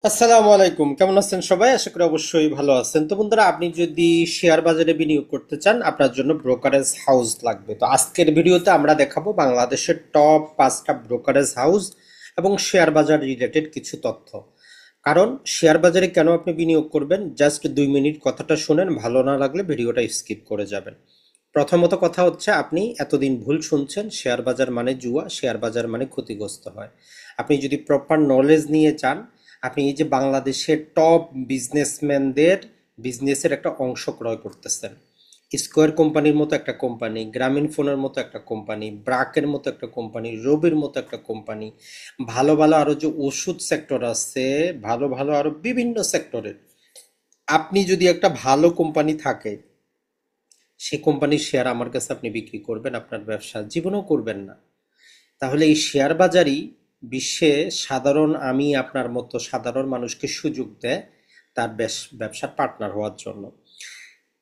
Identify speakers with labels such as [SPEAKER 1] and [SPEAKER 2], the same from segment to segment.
[SPEAKER 1] আসসালামু আলাইকুম, কেমন আছেন সবাই? আশা করি অবশ্যই ভালো আছেন। তো বন্ধুরা, আপনি যদি শেয়ার বাজারে বিনিয়োগ করতে চান, আপনার জন্য ব্রোকারেজ হাউস লাগবে। তো আজকের ভিডিওতে আমরা দেখাবো বাংলাদেশের টপ 5টা ব্রোকারেজ হাউস এবং শেয়ার বাজার রিলেটেড কিছু তথ্য। কারণ শেয়ার বাজারে কেন আপনি বিনিয়োগ করবেন, জাস্ট 2 মিনিট কথাটা শুনেন, ভালো না লাগলে ভিডিওটা স্কিপ করে যাবেন। প্রথমত কথা হচ্ছে, আপনি এতদিন ভুল শুনছেন। শেয়ার বাজার মানে জুয়া, শেয়ার বাজার মানে ক্ষতিগ্রস্ত হয়। আপনি যদি প্রপার নলেজ নিয়ে চান, আপনি এই যে বাংলাদেশের টপ বিজনেসম্যানদের বিজনেসের একটা অংশ ক্রয় করতেছেন। স্কোয়ার কোম্পানির মতো একটা কোম্পানি, গ্রামীণ ফোনের মতো একটা কোম্পানি, ব্রাকের মতো একটা কোম্পানি, রবির মতো একটা কোম্পানি, ভালো ভালো আরো যে ওষুধ সেক্টর আছে, ভালো ভালো আরো বিভিন্ন সেক্টরের, আপনি যদি একটা ভালো কোম্পানি থাকে, সেই কোম্পানির শেয়ার আমার কাছে আপনি বিক্রি করবেন, আপনার ব্যবসা জীবনেও করবেন না। তাহলে এই শেয়ার বাজারই বিশ্বে সাধারণ, আমি আপনার মতো সাধারণ মানুষকে সুযোগ দেয় তার ব্যবসার পার্টনার হওয়ার জন্য।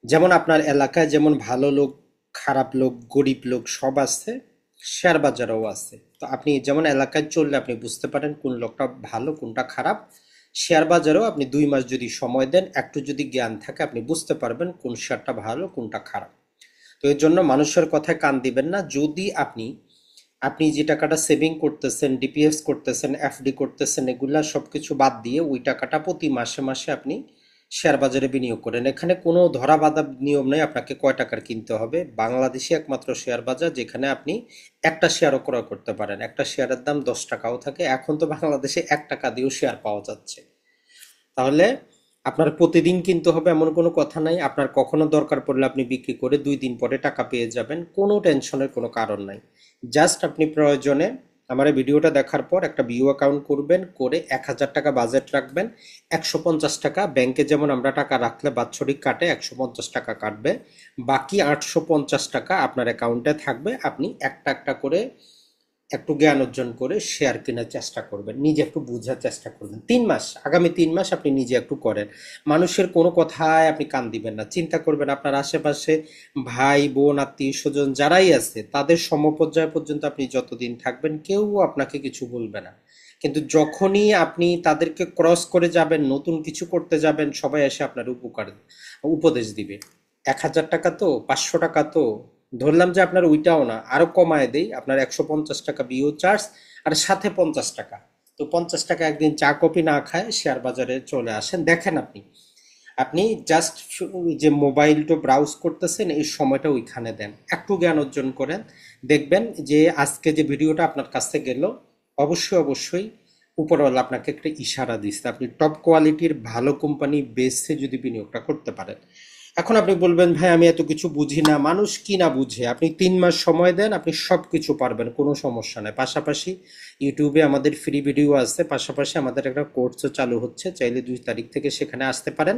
[SPEAKER 1] যেমন আপনার এলাকায় যেমন ভালো লোক, খারাপ লোক, গরিব লোক সব আছে, শেয়ার বাজারেও আছে। তো আপনি যেমন এলাকায় চললে আপনি বুঝতে পারেন কোন লোকটা ভালো কোনটা খারাপ। শেয়ার বাজারেও আপনি 2 মাস যদি সময় দেন, একটু যদি জ্ঞান থাকে, আপনি বুঝতে পারবেন কোন শেয়ারটা ভালো কোনটা খারাপ। তো এর জন্য মানুষের কথায় কান দিবেন না। যদি আপনি আপনি যে টাকাটা সেভিং করতেছেন, ডিপিএস করতেছেন, এফডি করতেছেন, এগুলা সবকিছু বাদ দিয়ে ওই টাকাটা প্রতি মাসে মাসে আপনি শেয়ার বাজারে বিনিয়োগ করেন। এখানে কোনো ধরা বাঁধা নিয়ম নেই আপনাকে কয় টাকার কিনতে হবে। বাংলাদেশে একমাত্র শেয়ার বাজার যেখানে আপনি একটা শেয়ারও ক্রয় করতে পারেন। একটা শেয়ারের দাম 10 টাকাও থাকে, এখন তো বাংলাদেশে 1 টাকা দিয়েও শেয়ার পাওয়া যাচ্ছে। তাহলে আপনার প্রতিদিন কিনতে হবে এমন কোনো কথা নাই। আপনার কখনো দরকার পড়লে আপনি বিক্রি করে 2 দিন পরে টাকা পেয়ে যাবেন, কোনো টেনশনের কোনো কারণ নাই। জাস্ট আপনি প্রয়োজনে আমার এই ভিডিওটা দেখার পর একটা বিও অ্যাকাউন্ট করবেন, করে 1,000 টাকা বাজেট রাখবেন। 150 টাকা ব্যাংকে যেমন আমরা টাকা রাখলে বাৎসরিক কাটে, 150 টাকা কাটবে। বাকি 850 টাকা আপনার অ্যাকাউন্টে থাকবে। আপনি একটা একটা করে একটু জ্ঞান অর্জন করে শেয়ার কেনার চেষ্টা করবেন, নিজে একটু বোঝার চেষ্টা করবেন। 3 মাস, আগামী 3 মাস আপনি নিজে একটু করেন। মানুষের কোনো কথায় আপনি কান দিবেন না। চিন্তা করবেন আপনার আশেপাশে ভাই বোন আত্মীয় স্বজন যারাই আছে, তাদের সমপর্যায় পর্যন্ত আপনি যতদিন থাকবেন কেউ আপনাকে কিছু বলবে না। কিন্তু যখনই আপনি তাদেরকে ক্রস করে যাবেন, নতুন কিছু করতে যাবেন, সবাই এসে আপনার উপদেশ দিবে। 1,000 টাকা তো, 500 টাকা তো, ধরলাম যে আপনার ওইটাও না, আরো কমায় দেই, আপনার 150 টাকা বিও চার্জ আর সাথে 50 টাকা। তো 50 টাকা একদিন চা কফি না খায় শেয়ার বাজারে চলে আসেন, দেখেন আপনি আপনি জাস্ট যে মোবাইলটা ব্রাউজ করতেছেন এই সময়টা ওইখানে দেন, একটু জ্ঞান অর্জন করেন। দেখবেন যে আজকে যে ভিডিওটা আপনার কাছে গেল, অবশ্যই অবশ্যই উপরওয়ালা আপনাকে একটা ইশারা দিচ্ছে, আপনি টপ কোয়ালিটির ভালো কোম্পানি বেসে যদি বিনিয়োগটা করতে পারেন। এখন আপনি বলবেন, ভাই আমি এত কিছু বুঝি না। মানুষ কি না বুঝে? আপনি 3 মাস সময় দেন, আপনি সব কিছু পারবেন, কোনো সমস্যা নেই। পাশাপাশি ইউটিউবে আমাদের ফ্রি ভিডিও আছে, পাশাপাশি আমাদের একটা কোর্সও চালু হচ্ছে, চাইলে 2 তারিখ থেকে সেখানে আসতে পারেন।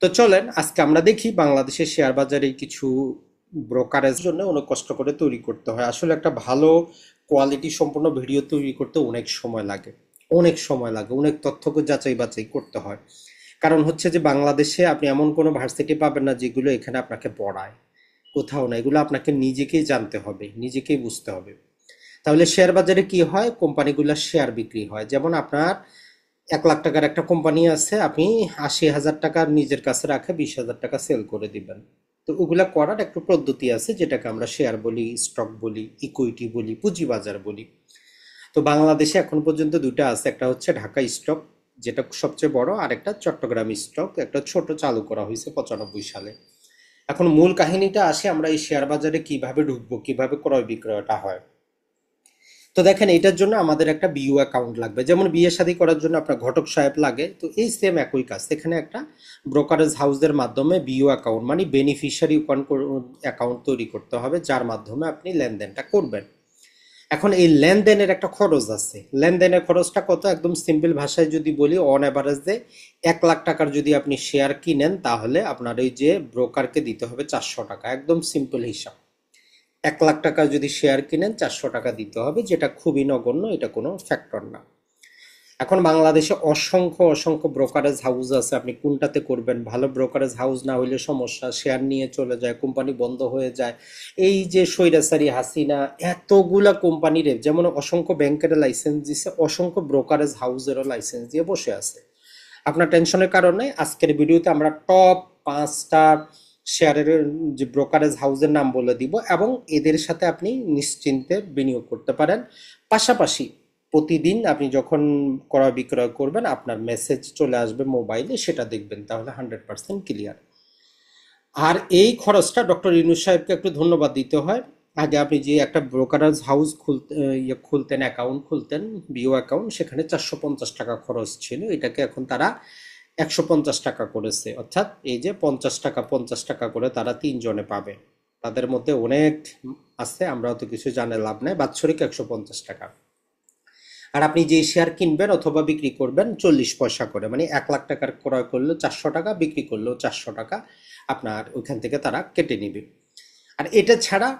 [SPEAKER 1] তো চলেন আজকে আমরা দেখি বাংলাদেশের শেয়ার বাজারে কিছু ব্রোকারেজ জন্য অনেক কষ্ট করে তৈরি করতে হয়। আসলে একটা ভালো কোয়ালিটি সম্পন্ন ভিডিও তৈরি করতে অনেক সময় লাগে, অনেক সময় লাগে, অনেক তথ্যকে যাচাই বাছাই করতে হয়। কারণ হচ্ছে যে বাংলাদেশে আপনি এমন কোনো ভার্সিটি পাবেন না যেগুলো এখানে আপনাকে পড়ায়, কোথাও না। এগুলো আপনাকে নিজেকেই জানতে হবে, নিজেকেই বুঝতে হবে। তাহলে শেয়ার বাজারে কি হয়, কোম্পানিগুলোর শেয়ার বিক্রি হয়। যেমন আপনার 1 লাখ টাকার একটা কোম্পানি আছে, আপনি 80,000 টাকা নিজের কাছে রাখে 20,000 টাকা সেল করে দিবেন। তো ওগুলা করার একটু পদ্ধতি আছে, যেটাকে আমরা শেয়ার বলি, স্টক বলি, ইকুইটি বলি, পুঁজিবাজার বলি। তো বাংলাদেশে এখন পর্যন্ত দুটো আছে, একটা হচ্ছে ঢাকা স্টক, যেটা সবচেয়ে বড়, আর একটা চট্টগ্রাম স্টক, একটা ছোট চালু করা হয়েছে 95 সালে। এখন মূল কাহিনীটা আসে, আমরা এই শেয়ার বাজারে কিভাবে ঢুকবো, কিভাবে ক্রয় বিক্রয়টা হয়। তো দেখেন, এটার জন্য আমাদের একটা বিইউ অ্যাকাউন্ট লাগবে। যেমন বিয়ে শাদী করার জন্য আপনার ঘটক সাহেব লাগে, তো এই সেম একই কাজ। এখানে একটা ব্রোকারেজ হাউসের মাধ্যমে বিইউ অ্যাকাউন্ট মানে বেনিফিশিয়ারি অ্যাকাউন্ট তৈরি করতে হবে, যার মাধ্যমে আপনি লেনদেনটা করবেন। এখন এই লেনদেনের একটা খরচ আছে। লেনদেনের খরচটা কত, একদম সিম্পল ভাষায় যদি বলি, অন অ্যাভারেজে 1 লাখ টাকার যদি আপনি শেয়ার কিনেন, তাহলে আপনার ওই যে ব্রোকারকে দিতে হবে 400 টাকা। একদম সিম্পল হিসাব। 1 লাখ টাকা যদি শেয়ার কিনেন, 400 টাকা দিতে হবে, যেটা খুবই নগণ্য, এটা কোনো ফ্যাক্টর না। এখন বাংলাদেশে অসংখ্য অসংখ্য ব্রোকারেজ হাউস আছে, আপনি কোনটাতে করবেন? ভালো ব্রোকারেজ হাউস না হইলে সমস্যা, শেয়ার নিয়ে চলে যায়, কোম্পানি বন্ধ হয়ে যায়। এই যে স্বৈরাচারী হাসিনা এতগুলা কোম্পানির, যেমন অসংখ্য ব্যাংকের লাইসেন্স দিছে, অসংখ্য ব্রোকারেজ হাউসেরও লাইসেন্স দিয়ে বসে আছে। আপনার টেনশনের কারণে আজকের ভিডিওতে আমরা টপ 5টা শেয়ারের যে ব্রোকারেজ হাউসের নাম বলে দিব এবং এদের সাথে আপনি নিশ্চিন্তে বিনিয়োগ করতে পারেন। পাশাপাশি প্রতিদিন আপনি যখন ক্রয় বিক্রয় করবেন আপনার মেসেজ চলে আসবে মোবাইলে, সেটা দেখবেন, তাহলে 100% ক্লিয়ার। আর এই খরচটা ডক্টর ইউনূস সাহেবকে একটু ধন্যবাদ দিতে হয়। আগে আপনি যে একটা ব্রোকারেজ হাউস খুলতেন, অ্যাকাউন্ট খুলতেন, বিও অ্যাকাউন্ট, সেখানে 450 টাকা খরচ ছিল, এটাকে এখন তারা 150 টাকা করেছে। অর্থাৎ এই যে 50 টাকা 50 টাকা করে তারা 3 জনে পাবে। তাদের মধ্যে অনেক আছে, আমরাও তো কিছু জানে লাভ নাই, বাৎসরিক 150 টাকা। আর আপনি যে শেয়ার কিনবেন অথবা বিক্রি করবেন 40 পয়সা করে, মানে 1 লাখ টাকার ক্রয় করলেও 400 টাকা, বিক্রি করলেও 400 টাকা আপনার ওইখান থেকে তারা কেটে নেবে। আর এটা ছাড়া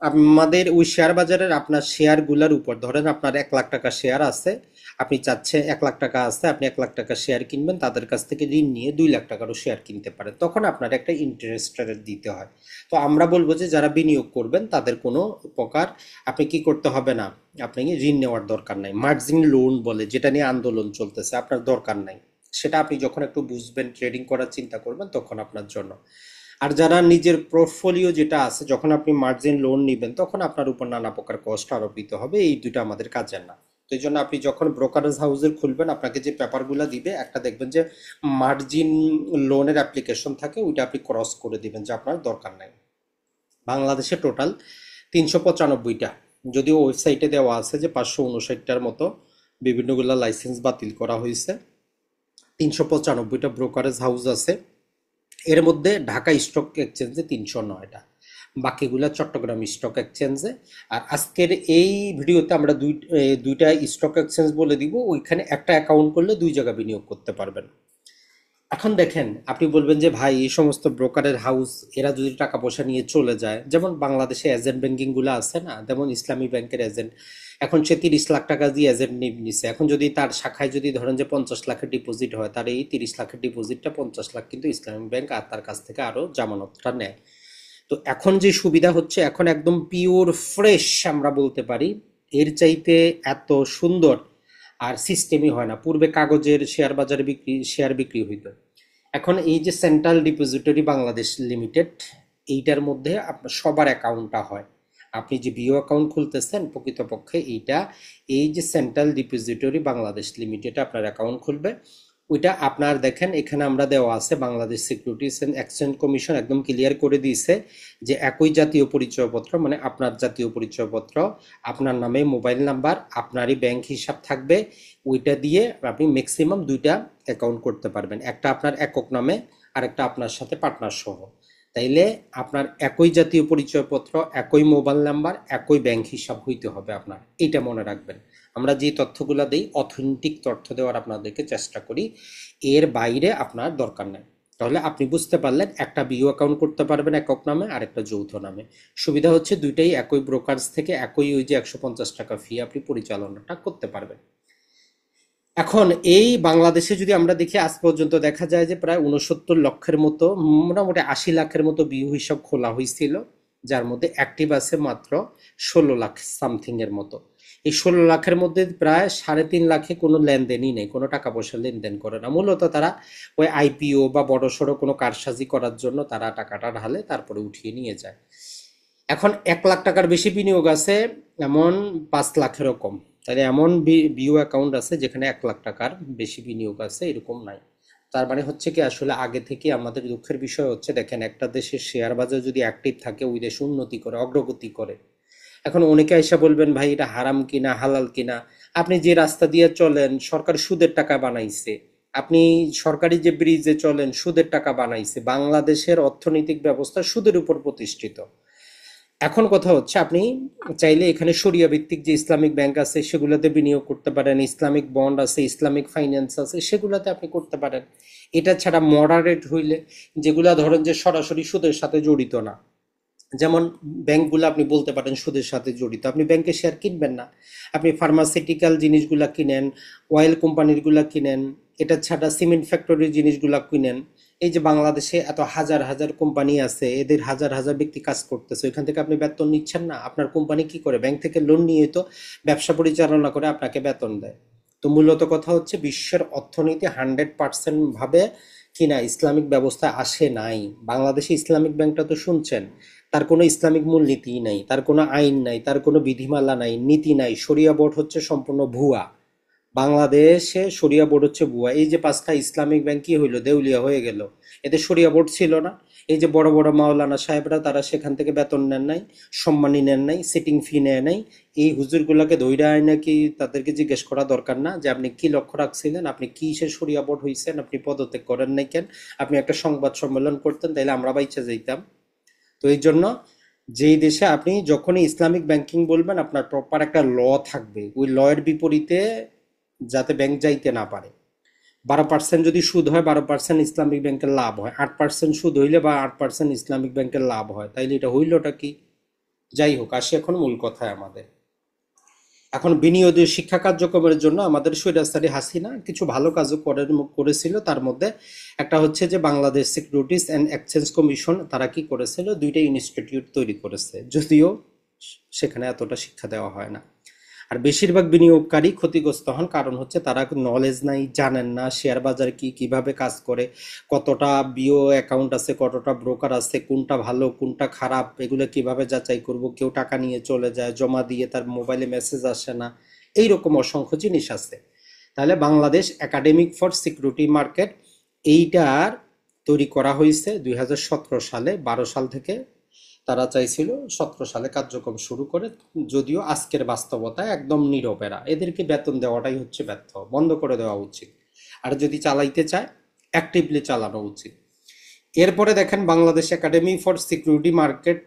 [SPEAKER 1] আমাদের ওই শেয়ার বাজারের আপনার শেয়ারগুলোর উপর, ধরেন আপনার 1 লাখ টাকা শেয়ার আছে, আপনি চাচ্ছেন 1 লাখ টাকা আছে, আপনি 1 লাখ টাকা শেয়ার কিনবেন, তাদের কাছ থেকে ঋণ নিয়ে 2 লাখ টাকারও শেয়ার কিনতে পারেন, তখন আপনার একটা ইন্টারেস্ট রেট দিতে হয়। তো আমরা বলবো যে যারা বিনিয়োগ করবেন তাদের কোনো প্রকার আপনি কি করতে হবে না, আপনি ঋণ নেওয়ার দরকার নাই। মার্জিন লোন বলে, যেটা নিয়ে আন্দোলন চলতেছে, আপনার দরকার নাই। সেটা আপনি যখন একটু বুঝবেন, ট্রেডিং করার চিন্তা করবেন, তখন আপনার জন্য। আর যারা নিজের পোর্টফোলিও যেটা আছে, যখন আপনি মার্জিন লোন নেবেন তখন আপনার উপর নানা প্রকার কষ্ট আরোপিত হবে, এই দুটো আমাদের কাজের না। তো এই জন্য আপনি যখন ব্রোকারেজ হাউসের খুলবেন, আপনাকে যে পেপারগুলো দিবে, একটা দেখবেন যে মার্জিন লোনের অ্যাপ্লিকেশন থাকে, ওইটা আপনি ক্রস করে দিবেন যে আপনার দরকার নাই। বাংলাদেশে টোটাল 395টা, যদিও ওয়েবসাইটে দেওয়া আছে যে 559টার মতো, বিভিন্নগুলো লাইসেন্স বাতিল করা হয়েছে। 395টা ব্রোকারেজ হাউস আছে। এর মধ্যে ঢাকা স্টক এক্সচেঞ্জে 309টা, বাকিগুলা চট্টগ্রাম স্টক এক্সচেঞ্জে। আর আজকের এই ভিডিওতে আমরা দুইটা স্টক এক্সচেঞ্জ বলে দিব, ওইখানে একটা অ্যাকাউন্ট করলে 2 জায়গা বিনিয়োগ করতে পারবেন। এখন দেখেন, আপনি বলবেন যে ভাই এই সমস্ত ব্রোকারের হাউস এরা যদি টাকা পয়সা নিয়ে চলে যায়, যেমন বাংলাদেশে এজেন্ট ব্যাংকিং গুলো আছে না, যেমন ইসলামী ব্যাংকের এজেন্ট, এখন সে 30 লাখ টাকা দিয়ে এজেন্ট নিছে, এখন যদি তার শাখায় যদি ধরেন যে 50 লাখের ডিপোজিট হয়, তার এই 30 লাখের ডিপোজিটটা 50 লাখ কিন্তু ইসলামী ব্যাংক আর তার কাছ থেকে আরো জামানতটা নেয়। তো এখন যে সুবিধা হচ্ছে, এখন একদম পিওর ফ্রেশ আমরা বলতে পারি, এর চাইতে এত সুন্দর আর সিস্টেমই হয় না। পূর্বে কাগজের শেয়ার বাজারে শেয়ার বিক্রি হইতো, এখন এই যে সেন্ট্রাল ডিপোজিটরি বাংলাদেশ লিমিটেড, এইটার মধ্যে আপনার সবার অ্যাকাউন্টটা হয়। আপনি যে বিও অ্যাকাউন্ট খুলতেছেন, প্রকৃতপক্ষে এইটা এই যে সেন্ট্রাল ডিপোজিটরি বাংলাদেশ লিমিটেড আপনার অ্যাকাউন্ট খুলবে, ওইটা আপনার দেখেন এখানে আমরা দেওয়া আছে, Bangladesh securities and exchange commission একদম ক্লিয়ার করে দিয়েছে যে একই জাতীয় পরিচয়পত্র, মানে আপনার জাতীয় পরিচয়পত্র, আপনার নামে মোবাইল নাম্বার, আপনারই ব্যাংক হিসাব থাকবে, ওইটা দিয়ে আপনি ম্যাক্সিমাম 2টা অ্যাকাউন্ট করতে পারবেন, একটা আপনার একক নামে আর একটা আপনার সাথে পার্টনার সহ। তাইলে আপনার একই জাতীয় পরিচয়পত্র, একই মোবাইল নাম্বার, একই ব্যাংক হিসাব হইতে হবে আপনার, এটা মনে রাখবেন। আমরা যে তথ্যগুলো দিই অথেন্টিক তথ্য দেওয়ার আপনাদেরকে চেষ্টা করি, এর বাইরে আপনার দরকার নেই। তাহলে আপনি বুঝতে পারলেন, একটা বিও অ্যাকাউন্ট করতে পারবেন একক নামে আর একটা যৌথ নামে। সুবিধা হচ্ছে দুইটাই একই ব্রোকার্স থেকে একই ওই যে 150 টাকা ফি আপনি পরিচালনাটা করতে পারবেন। এখন এই বাংলাদেশে যদি আমরা দেখি, আজ পর্যন্ত দেখা যায় যে প্রায় 69 লক্ষের মতো, মোটামুটি 80 লাখের মতো বিও হিসাব খোলা হয়েছিল, যার মধ্যে অ্যাক্টিভ আছে মাত্র 16 লাখ সামথিং এর মতো। এই 16 লাখের মধ্যে প্রায় 3.5 লাখে কোনো লেনদেনই নেই, কোনো টাকা পয়সা লেনদেন করে না। মূলত তারা ওই আইপিও বা বড় সড়ো কোনো কারসাজি করার জন্য তারা টাকাটা ঢালে, তারপরে উঠিয়ে নিয়ে যায়। এখন 1 লাখ টাকার বেশি বিনিয়োগ আছে এমন 5 লাখেরও কম। তাহলে এমন বিও অ্যাকাউন্ট আছে যেখানে 1 লাখ টাকার বেশি বিনিয়োগ আছে, এরকম নাই। তার মানে হচ্ছে কি, আসলে আগে থেকে আমাদের দুঃখের বিষয় হচ্ছে, দেখেন একটা দেশের শেয়ার বাজার যদি অ্যাক্টিভ থাকে, ওই দেশ উন্নতি করে, অগ্রগতি করে। এখন অনেকে এসে বলবেন ভাই এটা হারাম কিনা হালাল কিনা, আপনি যে রাস্তা দিয়ে চলেন সরকার সুদের টাকা বানাইছে, আপনি সরকারি যে ব্রিজে চলেন সুদের টাকা বানাইছে, বাংলাদেশের অর্থনৈতিক ব্যবস্থা সুদের উপর প্রতিষ্ঠিত। এখন কথা হচ্ছে, আপনি চাইলে এখানে শরিয়া ভিত্তিক যে ইসলামিক ব্যাংক আছে সেগুলোতে বিনিয়োগ করতে পারেন, ইসলামিক বন্ড আছে, ইসলামিক ফাইন্যান্স আছে, সেগুলোতে আপনি করতে পারেন। এটা ছাড়া মডারেট হইলে, যেগুলা ধরেন যে সরাসরি সুদের সাথে জড়িত না, যেমন ব্যাংকগুলো আপনি বলতে পারেন সুদের সাথে জড়িত, আপনি ব্যাংকে শেয়ার কিনবেন না। আপনি ফার্মাসিউটিক্যাল জিনিসগুলা কিনেন, অয়েল কোম্পানির গুলা কিনেন, এটা ছাড়া সিমেন্ট ফ্যাক্টরির জিনিসগুলা কিনেন। এই যে বাংলাদেশে এত হাজার হাজার কোম্পানি আছে, এদের হাজার হাজার ব্যক্তি কাজ করতেছে, ওইখান থেকে আপনি বেতন নিচ্ছেন না, আপনার কোম্পানি কি করে? ব্যাংক থেকে লোন নিয়ে তো ব্যবসা পরিচালনা করে আপনাকে বেতন দেয়। তো মূলত কথা হচ্ছে বিশ্বের অর্থনীতি 100% ভাবে কিনা ইসলামিক ব্যবস্থা আসে নাই। বাংলাদেশে ইসলামিক ব্যাংকটা তো শুনছেন, তার কোনো ইসলামিক মূলনীতি নাই, তার কোনো আইন নাই, তার কোনো বিধিমালা নাই, নীতি নাই। শরিয়া বোর্ড হচ্ছে সম্পূর্ণ ভুয়া। বাংলাদেশে শরিয়া বোর্ড হচ্ছে ভুয়া। এই যে 5টা ইসলামিক ব্যাংক কি হইলো, দেউলিয়া হয়ে গেল, এতে শরিয়া বোর্ড ছিল না। এই যে বড় বড় মাওলানা সাহেবরা, তারা সেখান থেকে বেতন নেন নাই, সম্মানী নেন নাই, সিটিং ফি নেয় নাই। এই হুজুরগুলাকে ধইরা আয় নাকি তাদেরকে জিজ্ঞেস করা দরকার না যে আপনি কি লক্ষ্য রাখছিলেন, আপনি কি সে শরিয়া বোর্ড হইছেন, আপনি পদত্যাগ করেন নাই কেন, আপনি একটা সংবাদ সম্মেলন করতেন তাইলে আমরা বাইচা যাইতাম। তো এই জন্য যেই দেশে আপনি যখনই ইসলামিক ব্যাংকিং বলবেন, আপনার প্রপার একটা ল থাকবে, ওই ল এর বিপরীতে যাতে ব্যাংক যাইতে না পারে। 12% যদি সুদ হয়, 12% ইসলামিক ব্যাংকের লাভ হয়। 8% সুদ হইলে বা 8% ইসলামিক ব্যাংকের লাভ হয়, তাইলে এটা হইলটা কি? যাই হোক, আসি এখন মূল কথায় আমাদের। এখন বিনিয়োগের শিক্ষা কার্যক্রমের জন্য আমাদের স্বৈরাচারী হাসিনা কিছু ভালো কাজও করেছিল। তার মধ্যে একটা হচ্ছে যে Bangladesh securities and exchange commission, তারা কি করেছিল, 2টা ইনস্টিটিউট তৈরি করেছে, যদিও সেখানে এতটা শিক্ষা দেওয়া হয় না। আর বেশিরভাগ বিনিয়োগকারী ক্ষতিগ্রস্ত হন, কারণ হচ্ছে তারা নলেজ নাই, জানেন না শেয়ার বাজার কি, কিভাবে কাজ করে, কতটা বিও অ্যাকাউন্ট আছে, কতটা ব্রোকার আছে, কোনটা ভালো কোনটা খারাপ, এগুলো কিভাবে যাচাই করব। কেউ টাকা নিয়ে চলে যায়, জমা দিয়ে তার মোবাইলে মেসেজ আসে না, এইরকম অসংখ্য জিনিস আছে। তাহলে Bangladesh academic for security market, এইটার তৈরি করা হয়েছে 2017 সালে। 12 সাল থেকে তারা চাইছিল 17 সালে কার্যক্রম শুরু করে, যদিও আজকের বাস্তবতায় একদম নীরবেরা। এদেরকে বেতন দেওয়াটাই হচ্ছে ব্যর্থ, বন্ধ করে দেওয়া উচিত। আর যদি চালাইতে চায়, অ্যাক্টিভলি চালানো উচিত। এরপরে দেখেন Bangladesh academy for security market,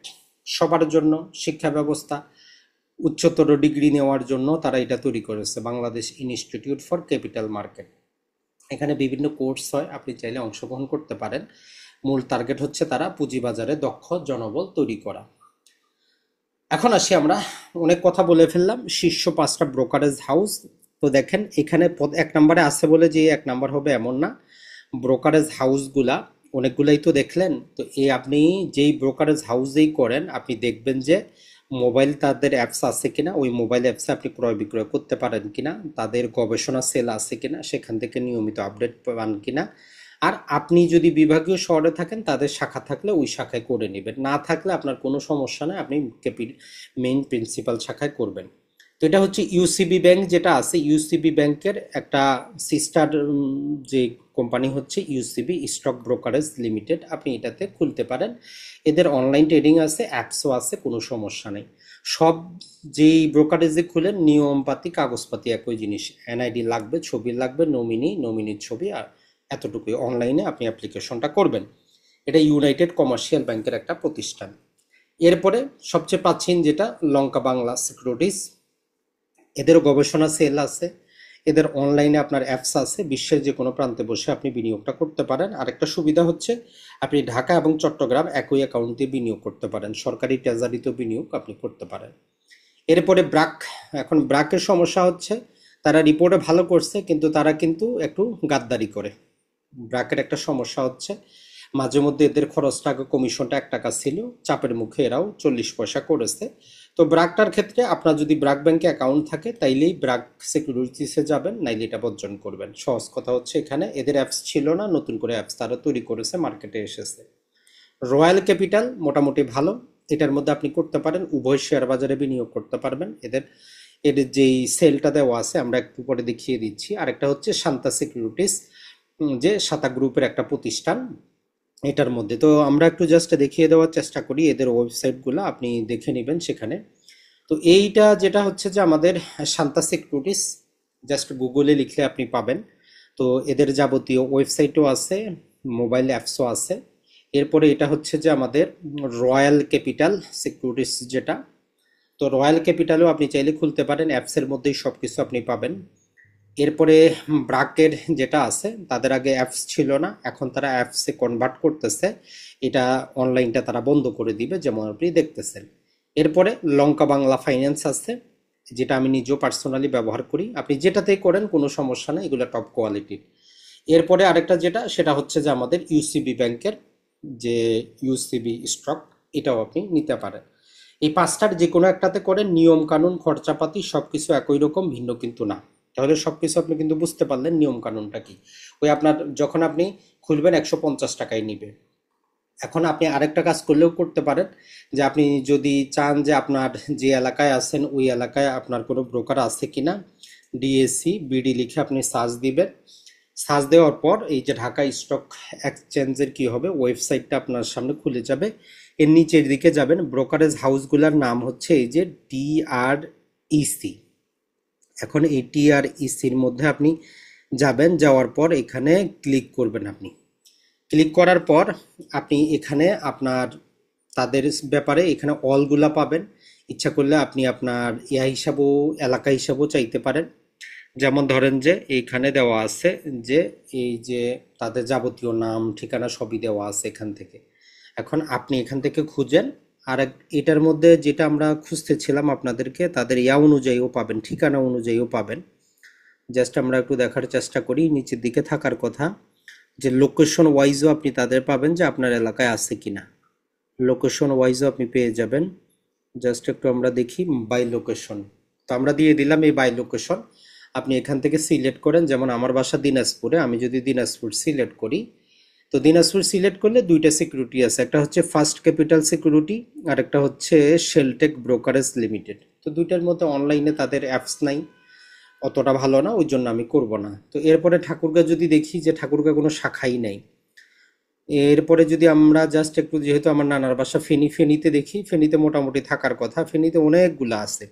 [SPEAKER 1] সবার জন্য শিক্ষা ব্যবস্থা, উচ্চতর ডিগ্রি নেওয়ার জন্য তারা এটা তৈরি করেছে, Bangladesh institute for capital market. এখানে বিভিন্ন কোর্স হয়, আপনি চাইলে অংশগ্রহণ করতে পারেন। মূল টার্গেট হচ্ছে তারা পুঁজিবাজারে দক্ষ জনবল তৈরি করা। এখন আসি, আমরা অনেক কথা বলে ফেললাম। শীর্ষ 5টা ব্রোকারেজ হাউস, তো দেখেন এখানে 1 নম্বরে আছে বলে যে 1 নম্বর হবে এমন না। ব্রোকারেজ হাউসগুলা অনেকগুলাই তো দেখলেন। তো এই আপনি যেই ব্রোকারেজ হাউসেই করেন, আপনি দেখবেন যে মোবাইল তাদের অ্যাপস আছে কিনা, ওই মোবাইল অ্যাপসে আপনি ক্রয় বিক্রয় করতে পারেন কিনা, তাদের গবেষণা সেল আছে কিনা, সেখান থেকে নিয়মিত আপডেট পান কিনা। আর আপনি যদি বিভাগীয় শহরে থাকেন, তাদের শাখা থাকলে ওই শাখায় করে নেবেন, না থাকলে আপনার কোনো সমস্যা নেই, আপনি মেইন প্রিন্সিপাল শাখায় করবেন। তো এটা হচ্ছে ইউসিবি ব্যাংক যেটা আছে, ইউসিবি ব্যাংকের একটা সিস্টার যে কোম্পানি হচ্ছে ইউসিবি স্টক ব্রোকারেজ লিমিটেড, আপনি এটাতে খুলতে পারেন। এদের অনলাইন ট্রেডিং আছে, অ্যাপসও আছে, কোনো সমস্যা নেই। সব যেই ব্রোকারেজে খুলেন নিয়মপাতি কাগজপাতি একই জিনিস, এনআইডি লাগবে, ছবি লাগবে, নমিনির ছবি, আর এতটুকুই। অনলাইনে আপনি অ্যাপ্লিকেশনটা করবেন। এটা ইউনাইটেড কমার্শিয়াল ব্যাংকের একটা প্রতিষ্ঠান। এরপরে সবচেয়ে প্রাচীন যেটা লঙ্কা বাংলা সিকিউরিটিজ, এদেরও গবেষণা সেল আছে, এদের অনলাইনে আপনার অ্যাপস আছে, বিশ্বের যে কোনো প্রান্তে বসে আপনি বিনিয়োগটা করতে পারেন। আরেকটা সুবিধা হচ্ছে আপনি ঢাকা এবং চট্টগ্রাম একই অ্যাকাউন্ট দিয়ে বিনিয়োগ করতে পারেন, সরকারি ট্রেজারিতেও বিনিয়োগ আপনি করতে পারেন। এরপরে ব্রাক, এখন ব্রাকের সমস্যা হচ্ছে তারা রিপোর্টে ভালো করছে, কিন্তু তারা কিন্তু একটু গাদ্দারি করে। ব্রাকের একটা সমস্যা হচ্ছে মাঝে মধ্যে এদের খরচটা, আগে কমিশনটা 1 টাকা ছিল, চাপের মুখে এরাও 40 পয়সা করেছে। তো ব্রাকটার ক্ষেত্রে আপনার যদি ব্রাক ব্যাংকে অ্যাকাউন্ট থাকে, তাইলেই ব্রাক সিকিউরিটিসে যাবেন, নাইলে এটা বর্জন করবেন। সহজ কথা হচ্ছে, এখানে এদের অ্যাপস ছিল না, নতুন করে অ্যাপস তারা তৈরি করেছে, মার্কেটে এসেছে। রয়্যাল ক্যাপিটাল মোটামুটি ভালো, এটার মধ্যে আপনি করতে পারেন, উভয় শেয়ার বাজারে বিনিয়োগ করতে পারবেন। এদের যেই সেলটা দেওয়া আছে আমরা একটু পরে দেখিয়ে দিচ্ছি। আরেকটা হচ্ছে শান্তা সিকিউরিটিস, যে শাতা গ্রুপের একটা প্রতিষ্ঠান, এটার মধ্যে। তো আমরা একটু জাস্ট দেখিয়ে দেওয়ার চেষ্টা করি, এদের ওয়েবসাইটগুলো আপনি দেখে নেবেন সেখানে। তো এইটা যেটা হচ্ছে যে আমাদের শান্তা সিকিউরিটিস, জাস্ট গুগলে লিখলে আপনি পাবেন। তো এদের যাবতীয় ওয়েবসাইটও আছে, মোবাইল অ্যাপসও আছে। এরপরে এটা হচ্ছে যে আমাদের রয়্যাল ক্যাপিটাল সিকিউরিটিস যেটা, তো রয়্যাল ক্যাপিটালও আপনি চাইলে খুলতে পারেন, অ্যাপসের মধ্যেই সব কিছু আপনি পাবেন। এরপরে ব্রাকের যেটা আছে, তাদের আগে অ্যাপস ছিল না, এখন তারা অ্যাপসে কনভার্ট করতেছে। এটা অনলাইনটা তারা বন্ধ করে দিবে, যেমন আপনি দেখতেছেন। এরপরে লঙ্কা বাংলা ফাইন্যান্স আছে, যেটা আমি নিজেও পার্সোনালি ব্যবহার করি, আপনি যেটাতেই করেন কোনো সমস্যা নেই, এগুলো টপ কোয়ালিটির। এরপরে আরেকটা যেটা, সেটা হচ্ছে যে আমাদের ইউসিবি ব্যাংকের যে ইউসিবি স্টক, এটাও আপনি নিতে পারেন। এই 5টার যে কোনো একটাতে করেন, নিয়ম কানুন খরচাপাতি সব কিছু একই রকম, ভিন্ন কিন্তু না। তাহলে সবকিছু আপনি কিন্তু বুঝতে পারলেন নিয়ম কানুনটা কি। ওই আপনার যখন আপনি খুলবেন 150 টাকায় নিবে। এখন আপনি আরেকটা কাজ করলেও করতে পারেন, যে আপনি যদি চান যে আপনার যে এলাকায় আছেন ওই এলাকায় আপনার কোনো ব্রোকার আছে কিনা, ডিএসসি বিডি লিখে আপনি সার্চ দিবেন। সার্চ দেওয়ার পর এই যে ঢাকা স্টক এক্সচেঞ্জের কি হবে, ওয়েবসাইটটা আপনার সামনে খুলে যাবে। এর নিচের দিকে যাবেন, ব্রোকারেজ হাউসগুলোর নাম হচ্ছে এই যে TREC। এখন এই TRECর মধ্যে আপনি যাবেন, যাওয়ার পর এখানে ক্লিক করবেন। আপনি ক্লিক করার পর আপনি এখানে আপনার তাদের ব্যাপারে এখানে অলগুলা পাবেন। ইচ্ছা করলে আপনি আপনার ইয়া হিসাবেও এলাকা হিসাবেও চাইতে পারেন। যেমন ধরেন যে এইখানে দেওয়া আছে যে এই যে তাদের যাবতীয় নাম ঠিকানা সবই দেওয়া আছে এখান থেকে। এখন আপনি এখান থেকে খুঁজেন। আর এটার মধ্যে যেটা আমরা খুঁজতেছিলাম আপনাদেরকে, তাদের ইয়া অনুযায়ীও পাবেন, ঠিকানা অনুযায়ীও পাবেন। জাস্ট আমরা একটু দেখার চেষ্টা করি, নিচের দিকে থাকার কথা, যে লোকেশন ওয়াইজও আপনি তাদের পাবেন যে আপনার এলাকায় আছে কিনা। লোকেশন ওয়াইজও আপনি পেয়ে যাবেন। জাস্ট একটু আমরা দেখি বাই লোকেশন। তো আমরা দিয়ে দিলাম এই বাই লোকেশন। আপনি এখান থেকে সিলেক্ট করেন, যেমন আমার বাসা দিনাজপুরে, আমি যদি দিনাজপুর সিলেক্ট করি, তো দিনাজপুর সিলেক্ট করলে দুইটা সিকিউরিটি আছে, একটা হচ্ছে ফার্স্ট ক্যাপিটাল সিকিউরিটি আর একটা হচ্ছে শেলটেক ব্রোকারেজ লিমিটেড। তো দুইটার মধ্যে অনলাইনে তাদের অ্যাপস নাই, অতটা ভালো না, ওই জন্য আমি করব না। তো এরপরে ঠাকুরগাঁ যদি দেখি, যে ঠাকুরগাঁ কোনো শাখাই নাই। এরপরে যদি আমরা জাস্ট একটু, যেহেতু আমার নানার বাসা ফেনী, ফেনীতে দেখি, ফেনীতে মোটামুটি থাকার কথা, ফেনীতে অনেকগুলা আছে।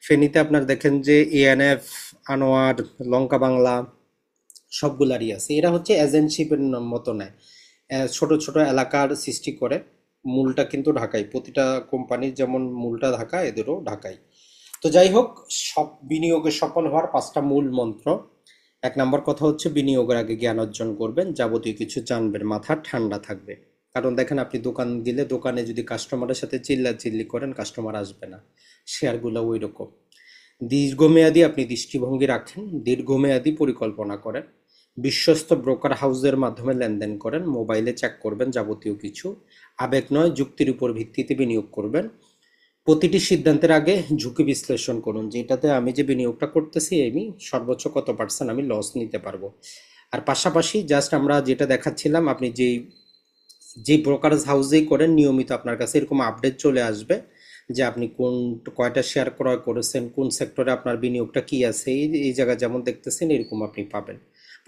[SPEAKER 1] ফেনীতে আপনার দেখেন যে ANF, আনোয়ার, লঙ্কা বাংলা সবগুলারই আছে। এরা হচ্ছে এজেন্টশিপের মতো নেয়, ছোট ছোট এলাকার সৃষ্টি করে। মূলটা কিন্তু ঢাকায়, প্রতিটা কোম্পানির যেমন মূলটা ঢাকা, এদেরও ঢাকায়। তো যাই হোক, সব বিনিয়োগে সফল হওয়ার 5টা মূল মন্ত্র। 1 নম্বর কথা হচ্ছে বিনিয়োগের আগে জ্ঞান অর্জন করবেন, যাবতীয় কিছু জানবেন, মাথা ঠান্ডা থাকবে। কারণ দেখেন, আপনি দোকান গেলে দোকানে যদি কাস্টমারের সাথে চিল্লাচিল্লি করেন, কাস্টমার আসবে না। শেয়ারগুলো ওই রকম। দীর্ঘমেয়াদী আপনি দৃষ্টিভঙ্গি রাখেন, দীর্ঘমেয়াদী পরিকল্পনা করেন, বিশ্বস্ত ব্রোকার হাউসের মাধ্যমে লেনদেন করেন, মোবাইলে চেক করবেন যাবতীয় কিছু, আবেগ নয় যুক্তির উপর ভিত্তিতে বিনিয়োগ করবেন। প্রতিটি সিদ্ধান্তের আগে ঝুঁকি বিশ্লেষণ করুন, যেটাতে আমি যে বিনিয়োগটা করতেছি আমি সর্বোচ্চ কত পার্সেন্ট আমি লস নিতে পারবো। আর পাশাপাশি জাস্ট আমরা যেটা দেখাচ্ছিলাম, আপনি যেই যে ব্রোকারেজ হাউসেই করেন, নিয়মিত আপনার কাছে এরকম আপডেট চলে আসবে যে আপনি কোন কয়টা শেয়ার ক্রয় করেছেন, কোন সেক্টরে আপনার বিনিয়োগটা কি আছে, এই জায়গায় যেমন দেখতেছেন এরকম আপনি পাবেন।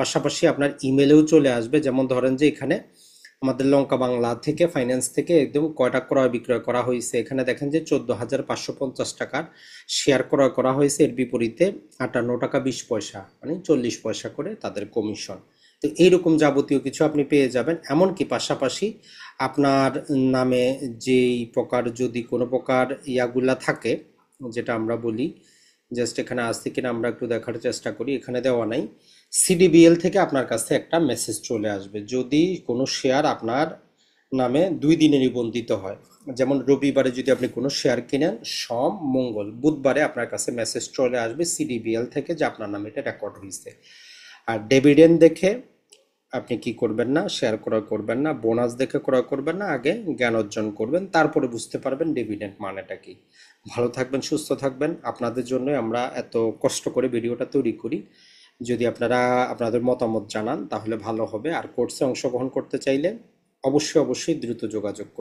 [SPEAKER 1] পাশাপাশি আপনার ইমেলেও চলে আসবে, যেমন ধরেন যে এখানে আমাদের লঙ্কা বাংলা থেকে, ফাইন্যান্স থেকে একদম কয়টা ক্রয় বিক্রয় করা হয়েছে, এখানে দেখেন যে 14,550 টাকার শেয়ার ক্রয় করা হয়েছে, এর বিপরীতে 58 টাকা 20 পয়সা, মানে 40 পয়সা করে তাদের কমিশন। তো এইরকম যাবতীয় কিছু আপনি পেয়ে যাবেন। এমনকি পাশাপাশি আপনার নামে যেই প্রকার যদি কোনো প্রকার ইয়াগুলা থাকে, যেটা আমরা বলি, জাস্ট এখানে আসছে কিনা আমরা একটু দেখার চেষ্টা করি, এখানে দেওয়া নাই। CDBL থেকে আপনার কাছে একটা মেসেজ চলে আসবে যদি কোনো শেয়ার আপনার নামে 2 দিনে নিবন্ধিত হয়। যেমন রবিবারে যদি আপনি কোনো শেয়ার কিনেন, সোম মঙ্গল বুধবারে আপনার কাছে মেসেজ চলে আসবে CDBL থেকে যে আপনার নামে এটা রেকর্ড হয়েছে। আর ডিভিডেন্ড দেখে আপনি কি করবেন না, শেয়ার ক্রয় করবেন না, বোনাস দেখে ক্রয় করবেন না, আগে জ্ঞান অর্জন করবেন, তারপরে বুঝতে পারবেন ডিভিডেন্ড মানেটা কি। ভালো থাকবেন, সুস্থ থাকবেন। আপনাদের জন্য আমরা এত কষ্ট করে ভিডিওটা তৈরি করি। যদি আপনারা আপনাদের মতামত জানান তাহলে ভালো হবে। আর কোর্সে অংশগ্রহণ করতে চাইলে অবশ্যই অবশ্যই দ্রুত যোগাযোগ করুন।